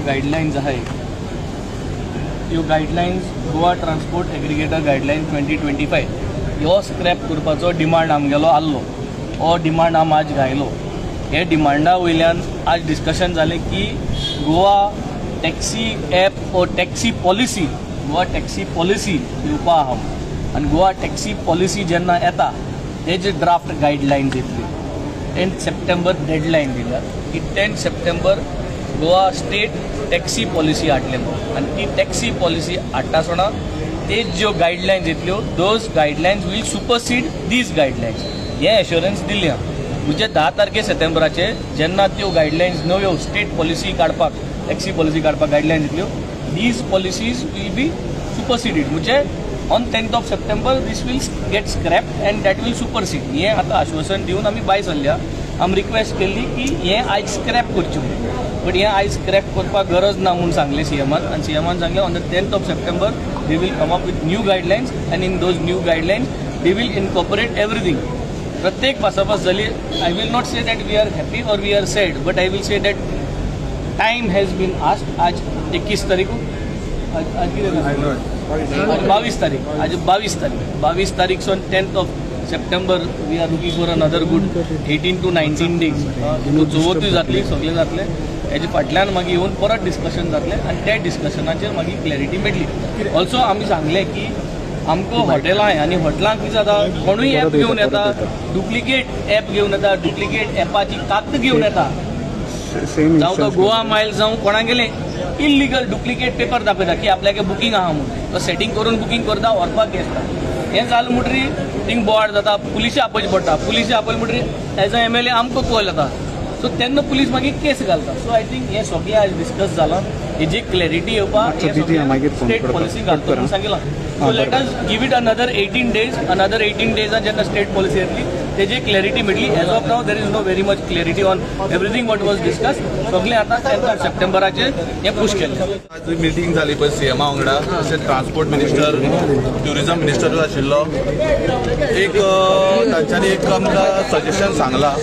Guidelines आहाय ह्यो guidelines Goa transport aggregator guideline 2025 ह्यो स्क्रॅप करपाचो डिमांड आमगेलो आसलो. हो डिमांड आम आज घायलो. हे डिमांडा वयल्यान आज डिस्कशन जालें की गोवा टॅक्सी ॲप ओ taxi policy Goa taxi policy येवपा आहा आनी गोवा टॅक्सी पॉलिसी जेन्ना येता तेजे ड्राफ्ट गायडलायन्स येतली. 10 सप्टेंबर डेडलायन दिल्या की 10 September Goa state taxi policy हाडले आनी ती टॅक्सी पॉलिसी हाडटासतना तेज ज्यो गायडलायन्स येतल्यो those guidelines will supersede these guidelines हे एश्युरन्स दिल्ली हांव. म्हणजे 10 सप्टेंबराचे जेन्ना त्यो गायडलायन्स नव्यो स्टेट पॉलिसी काडपाक टॅक्सी पॉलिसी काडपाक गायडलायन्स येतल्यो these policies will be superseded. म्हणजे on 10 September these will get scrap and that will supersede. हें आतां आश्वासन दिवन आमी भायर सरल्या. आमी रिक्वेस्ट केल्ली की हें आयज स्क्रॅप करचें बट हें आयज स्क्रॅप करपाक गरज ना म्हणून सांगलें सीएमान आनी सीएमान सांगलें on the 10 September they will come up with new guidelines and in those new guidelines they will incorporate everything. प्रत्येक भासाभास जाली. I will not say that we are happy or we are sad but I will say that time has been asked. आज 21 तारीख आज कितें 22 तारीख आज 22 तारीख सोन 10 सप्टेंबर we are looking for another good 18 to 19 days. चवथूय जातली सगळें जातलें. हेजे फाटल्यान मागीर येवन परत डिस्कशन जातलें आनी त्या डिस्कशनाचेर मागीर क्लॅरिटी मेळटली. ऑल्सो आमी सांगलें की आमकां हॉटेलां आनी हॉटेलांक कितें जाता कोणूय ॲप घेवन येता डुप्लिकेट ॲप घेवन येता डुप्लिकेट ॲपाची कागद घेवन येता जावं तो गोवा मायल जावं कोणाक गेलें इल्लिगल डुप्लिकेट पेपर दाखयता की आपल्याक बुकींग आहा म्हणून तो सेटींग करून बुकींग करता व्हरपाक येता. हें जालें म्हणटरी थिंग बोवाड जाता पुलिशे आपयचे पडटा. पुलिशे आपयले म्हणटरी एज अ MLA आमकां कॉल येता सो तेन्ना पुलीस मागीर केस घालता. सो आय थिंक हें सगळें आज डिस्कस जालां. हेजी क्लॅरिटी येवपाक स्टेट पॉलिसी घालता म्हणून सांगिलां. So let us give it another 18 days. Another 18 days जेन्ना स्टेट पॉलिसी येतली तेजी क्लॅरिटी मेळटली. As of now there is no very much clarity on everything what was discuss. सगळें आतां 10 सप्टेंबराचेर हें पुश केलें. आज मिटींग जाली पळय सीएमा वांगडा तशेंच ट्रान्सपोर्ट मिनिस्टर ट्युरिजम मिनिस्टर आशिल्लो. एक तांच्यांनी एक आमकां सजेशन सांगलां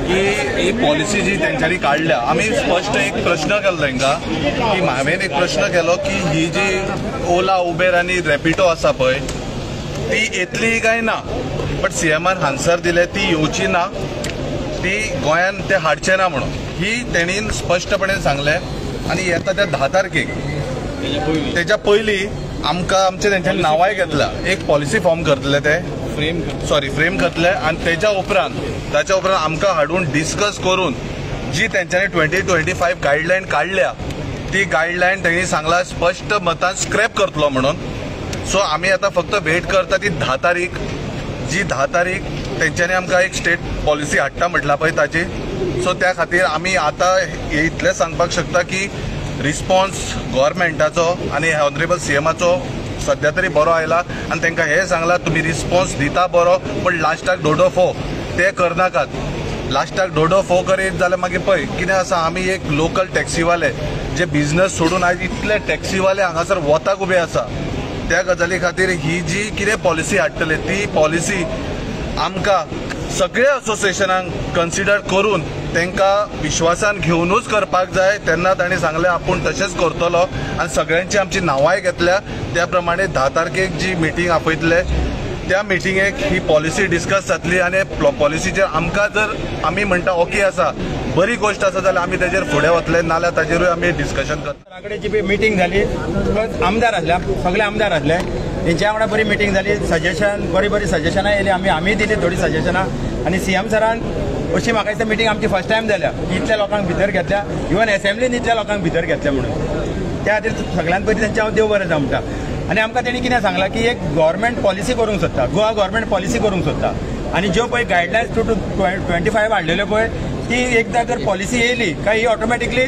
की ही पॉलिसी जी तेंच्यांनी काडल्या आमी स्पश्ट एक प्रश्न केलो तांकां की हांवें एक प्रश्न केलो की ही जी ओला उबेर आनी रॅपिडो आसा पळय ती येतली काय ना. बट सीएमान आन्सर दिलें ती येवची ना ती गोंयान ते हाडचे ना म्हणून. ही तेणीन स्पश्टपणे सांगलें आनी येता त्या 10 तारखेक तेच्या पयलीं आमकां आमचे तेंच्यांनी नांवाय घेतल्या. एक पॉलिसी फॉर्म करतले ते फ्रेम करतले आनी ताच्या उपरांत आमकां हाडून डिस्कस करून जी तेंच्यांनी 2025 गायडलायन काडल्या ती गायडलायन तेणी सांगला स्पश्ट मतान स्क्रॅप करतलो म्हणून. सो आमी आतां फक्त वेट करता ती 10 तारीख जी 10 तारीख तेंच्यांनी आमकां एक स्टेट पॉलिसी हाडटा म्हटल्या पळय ताची. सो त्या खातीर आमी आतां इतलें सांगपाक शकता की रिस्पॉन्स गव्हर्मेंटाचो आनी ऑनरेबल सीएमाचो सध्या तरी बरो आयला आनी तांकां हें सांगलां तुमी रिस्पॉन्स दिता बरो पण लास्टाक डोडो फो ते करनाकात. लास्टाक डोडो फो करीत जाल्यार मागीर पळय कितें आसा आमी एक लोकल टॅक्सीवाले जे बिझनस सोडून आयज इतले टॅक्सीवाले हांगासर वताक उबे आसा. त्या गजाली खातीर ही जी कितें पॉलिसी हाडटले ती पॉलिसी आमकां सगळ्या असोसिएशनांक कन्सिडर करून तांकां विश्वासान घेवनूच करपाक जाय. तेन्ना तांणी सांगलें आपूण तशेंच करतलो आनी सगळ्यांची आमची नांवांय घेतल्या. त्या प्रमाणे 10 तारखेक जी मिटींग आपयतले त्या मिटींगेक ही पॉलिसी डिस्कस जातली आनी पॉलिसीचेर आमकां जर आमी म्हणटा ओके आसा बरी गोष्ट आसा जाल्यार आमी तेजेर फुडें वतले नाल्यार ताजेरूय आमी डिस्कशन करता. कडेन जी मिटींग जाली आमदार आसले सगळे आमदार आसले तेंच्या वांगडा बरी मिटींग जाली. सजेशन बरी सजेशनां येयली आमी दिली थोडी सजेशनां आनी सीएम सरान अशी म्हाका दिसता मिटींग आमची फर्स्ट टायम जाल्या इतल्या लोकांक भितर घेतल्या. इवन असेंब्लीन इतल्या लोकांक भितर घेतल्या म्हणून त्या खातीर सगळ्यांत पयलीं तेंच्या हांव देव बरें जा म्हणटा. आनी आमकां तेणी कितें सांगलां की एक गव्हर्मेंट पॉलिसी करूंक सोदता गोवा गव्हर्मेंट पॉलिसी करूंक सोदता आनी ज्यो पळय गायडलायन्स 2025 हाडलेल्यो पळय ती एकदां जर पॉलिसी येयली काय ही ऑटोमॅटिकली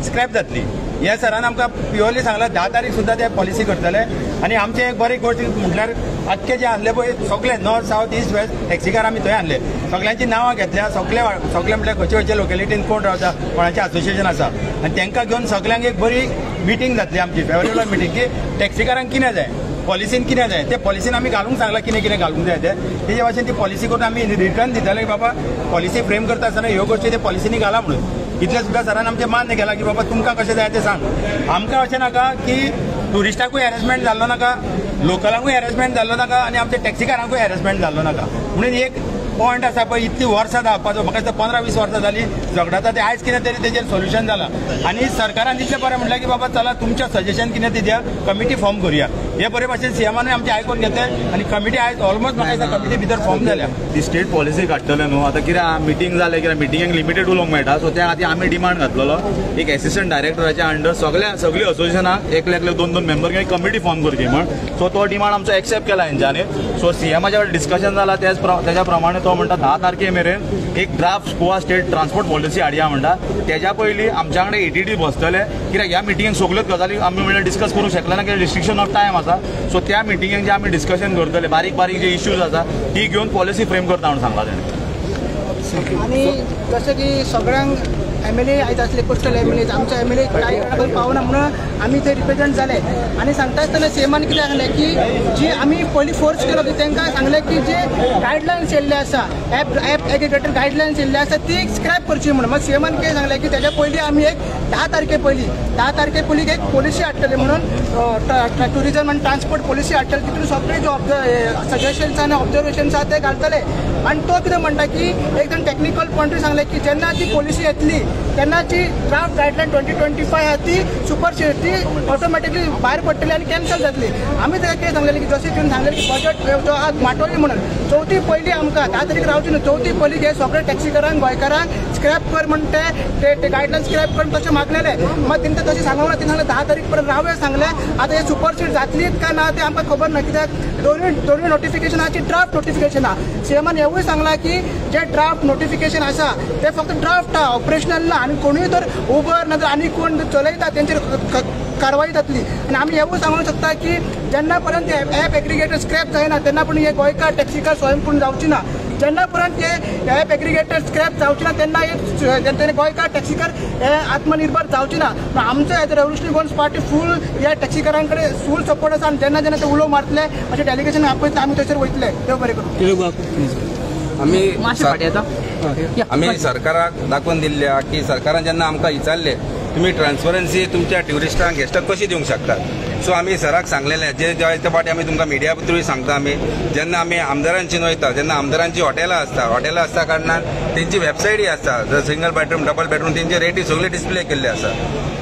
स्क्रॅप जातली. ह्या सरान आमकां प्युअरली सांगलां 10 तारीख सुद्दां ते पॉलिसी करतले आनी आमचे एक बरी गोष्ट म्हटल्यार आख्खे जे आणले पळय सगळे north south east west taxi car आमी थंय आणले. सगळ्यांची नांवां घेतल्या. सगळे म्हटल्यार खंयचे लोकेलिटीन कोण रावता कोणाचें असोसिएशन आसा आनी तांकां घेवन सगळ्यांक एक बरी मिटींग जातली आमची फेवरेबल मिटींग की टॅक्सीकारांक कितें जाय पॉलिसीन कितें जाय ते पॉलिसीन आमी घालूंक सांगलां कितें घालूंक जाय ते भाशेन ती पॉलिसी करून आमी रिटर्न दिताले बाबा पॉलिसी फ्रेम करता आसतना ह्यो गोश्टी ते पॉलिसीनी घाला म्हणून. इतले सुद्दां सरान आमचें मान्य केलां की बाबा तुमकां कशें जाय तें सांग. आमकां अशें नाका की टुरिस्टाकूय हॅरेसमेंट जाल्लो नाका, लोकलांकूय हॅरेसमेंट जाल्लो नाका आनी आमच्या टॅक्सीकारांकूय हॅरेसमेंट जाल्लो नाका. म्हणून एक पॉयंट आसा पळय, इतली वर्सां धांवपाचो म्हाका दिसता 15-20 वर्सां जालीं झगडाता ते आयज कितें तरी तेजेर सोल्युशन जालां. आनी सरकारान इतलें बरें म्हटलें की बाबा चला तुमचें सजेशन कितें ती द्या, कमिटी फॉर्म करुया. हे बरे भाशेन सीएमानूय आमचें आयकून घेतलें आनी कमिटी आयज ऑलमोस्ट म्हाका दिसता कमिटी भितर फॉर्म जाल्या. ती स्टेट पॉलिसी काडटले न्हू. आतां कितें मिटींग जालें, कित्याक मिटिंगेक लिमिटेड उलोवंक मेळटा, सो त्या खातीर आमी डिमांड घातलेलो एक एसिस्टंट डायरेक्टराच्या अंडर सगळी असोसिएशनाक एकले 2-2 मेंबर घेवन कमिटी फॉर्म करची म्हण. सो तो डिमांड आमचो एक्सेप्ट केला हेंच्यांनी. सो सीएमाच्या डिस्कशन जालां तेज्या प्रमाणे तो म्हणटा 10 तारखे मेरेन एक draft Goa state transport policy हाडया म्हणटा. तेज्या पयलीं आमच्या कडेन एटीडी बसतले, कित्याक ह्या मिटिंगेक सगल्योच गजाली आमी म्हणजे डिस्कस करूंक शकले ना, कित्याक रिस्ट्रिक्शन ऑफ टायम आसा. सो त्या मिटिंगेक जे आमी डिस्कशन करतले बारीक बारीक जे इश्यूज आसा ती घेवन पॉलिसी फ्रेम करता म्हणून सांगला तेणें. आणि जसं की सगळ्यांक MLA आयज आसले पोस्टल MLA आमचे MLA कांय वेळा पावना म्हणून आमी थंय रिप्रेझेंट जाले आनी सांगता आसतना सीएमान कितें सांगलें की जी आमी पयलीं फोर्स केलो की तांकां सांगलें की जे गायडलायन्स येयल्ले आसा ॲप एग्रिगेटर गायडलायन्स येयल्ले आसा ती स्क्रॅप करची म्हणून. मग सीएमान कितें सांगलें की तेज्या पयलीं आमी एक 10 तारखे पयलीं एक पॉलिसी हाडटले म्हणून टुरिजम आनी ट्रान्सपोर्ट पॉलिसी हाडटले. तितून सगळे जे सजेशन्स आनी ऑब्जर्वेशन्स आसा ते घालतले. आनी तो कितें म्हणटा की एकदम टेक्निकल पॉयंटूय सांगलें की जेन्ना ती पॉलिसी येतली तेन्ना ती ड्राफ्ट गायडलायन 2025 आहा ती सुपरसीड ती ऑटोमॅटिकली भायर पडटली आनी कॅन्सल जातली. आमी ताका कितें सांगलेलें की जशें तुवें सांगलें की बजट जो आहा माटोली म्हणून 4थी पयलीं आमकां 10 तारीख रावची न्हू. 4थी पयलीं हे सगळे टॅक्सीकारांक गोंयकारांक स्क्रॅप कर म्हणून ते गायडलायन स्क्रॅप करून तशें मागलेले. मग तेंका तशें सांगूंक ना, तें सांगलें 10 तारीख पर्यंत रावया सांगलें. आतां हे सुपरसीड जातलीच काय ना ते आमकां खबर ना, कित्याक दोनूय नोटिफिकेशनाची ड्राफ्ट नोटिफिकेशन आहा. सीएमान हेवूय सांगलां की जे ड्राफ्ट नोटिफिकेशन आसा ते फक्त ड्राफ्ट आहा, ऑपरेशनल ना. आनी कोणूय तर उबर ना आनी कोण चलयता तेंचेर कारवाई जातली. आनी आमी हेवूय सांगूंक शकता की जेन्ना पर्यंत ॲप एग्रिगेटर स्क्रॅप जायना तेन्ना पण हे गोंयकार टॅक्सीकार स्वयंपूर्ण जावची ना. जेन्ना पर्यंत हे ॲप एग्रिगेटर स्क्रॅप जावची ना तेन्ना हे गोंयकार टॅक्सीकार हे आत्मनिर्भर जावची ना. आमचो हे रेव्होल्युशनरी गोन्स पार्टी फूल ह्या टॅक्सीकारां कडेन फूल सपोर्ट आसा. आनी जेन्ना जेन्ना ते उलो मारतले अशें डेलिगेशन आपयतले आमी थंयसर वयतले. देव बरें करूं. आम्ही सरकाराक दाखोवन दिल्ल्या की सरकारान जेन्ना आमकां विचारले तुम्ही ट्रान्सपरन्सी तुमच्या ट्युरिस्टांक गेस्टांक कशी दिवंक शकतात. सो आमी सराक सांगलेलें जे ते फाटी आमी तुमकां मिडिया थ्रू सांगता. आमी जेन्ना आमी आमदारांची वयता जेन्ना आमदारांची हॉटेलां आसता कारणान तेंची वेबसायटी आसता, सिंगल बेडरूम डबल बेडरूम तेंचे रेटी सगळे डिस्प्ले केल्ले आसा.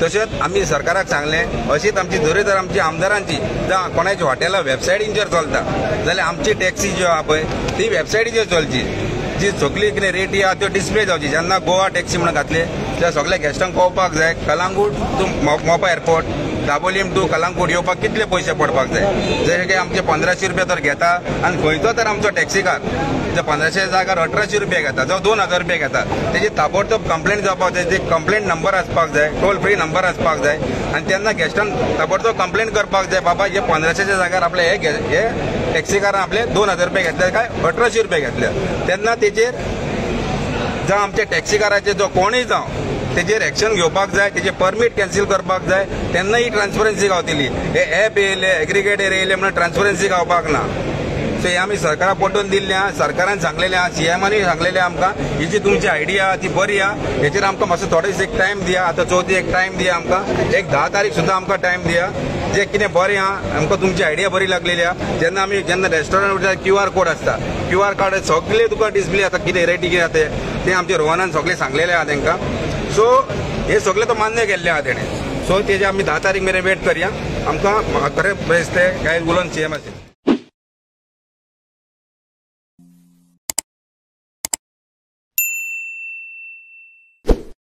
तशेंच आमी सरकाराक सांगलें अशीच आमची जर आमची आमदारांची जावं कोणाची हॉटेलां वेबसायटींचेर चलता जाल्यार आमची टॅक्सी ज्यो आहा पळय ती वेबसायटीचेर चलची. जी सगळी कितें रेटी आहा त्यो डिस्प्ले जावची. जेन्ना गोवा टॅक्सी म्हणून घातले त्या सगळ्या गेस्टांक कळपाक जाय कलांगूट टू मोपा एअरपोर्ट, दाबोलीम टू कलांगूट येवपाक कितले पयशे पडपाक जाय. जशें की आमचे 1500 रुपया तर घेता आनी खंयचो तर आमचो टॅक्सीकार त्या 1500 जाग्यार 1800 रुपया घेता जावं 2000 रुपया घेता. तेजी ताबडतोब कंप्लेंट जावपाक जाय. ते कंप्लेंट नंबर आसपाक जाय, टोल फ्री नंबर आसपाक जाय. आनी तेन्ना गेस्टांक ताबडतोब कंप्लेंट करपाक जाय बाबा हे 1500 जाग्यार आपले हे टॅक्सीकारान आपले 2000 रुपया घेतले काय 1800 रुपया घेतले. तेन्ना तेजेर जावं आमच्या टॅक्सीकाराचे जो कोणूय जावं तेजेर एक्शन घेवपाक जाय, तेजे परमीट कॅन्सील करपाक जाय. तेन्ना ही ट्रान्सपरन्सी गावतली. हे ॲप येयले एग्रिगेटर येयले म्हणून ट्रान्सपरन्सी गावपाक ना. सो हे आमी सरकाराक पटोवन दिल्लें आहा. सरकारान सांगलेलें आहा, सीएमानूय सांगलेलें आमकां ही जी तुमची आयडिया आहा ती बरी आहा. हेचेर आमकां मातसो थोडेच एक टायम दिया. आतां 4थी एक टायम दिया आमकां, एक 10 तारीख सुद्दां आमकां टायम दिया. जे कितें बरें आहा आमकां तुमची आयडिया बरी लागलेली आहा. जेन्ना रेस्टॉरंट वयता QR कोड आसता, QR कार्ड सगळे तुका डिस्प्ले जाता कितें रेटी कितें जाता तें आमच्या रोहनान सगळें सांगलेलें आहा तांकां. सो हे सगळें तो मान्य केल्लें आहा तेणें. सो तेजे आमी 10 तारीख मेरेन वेट करया. आमकां खरें बेस्ट तें काय उलोवन सीएम आशिल्लें.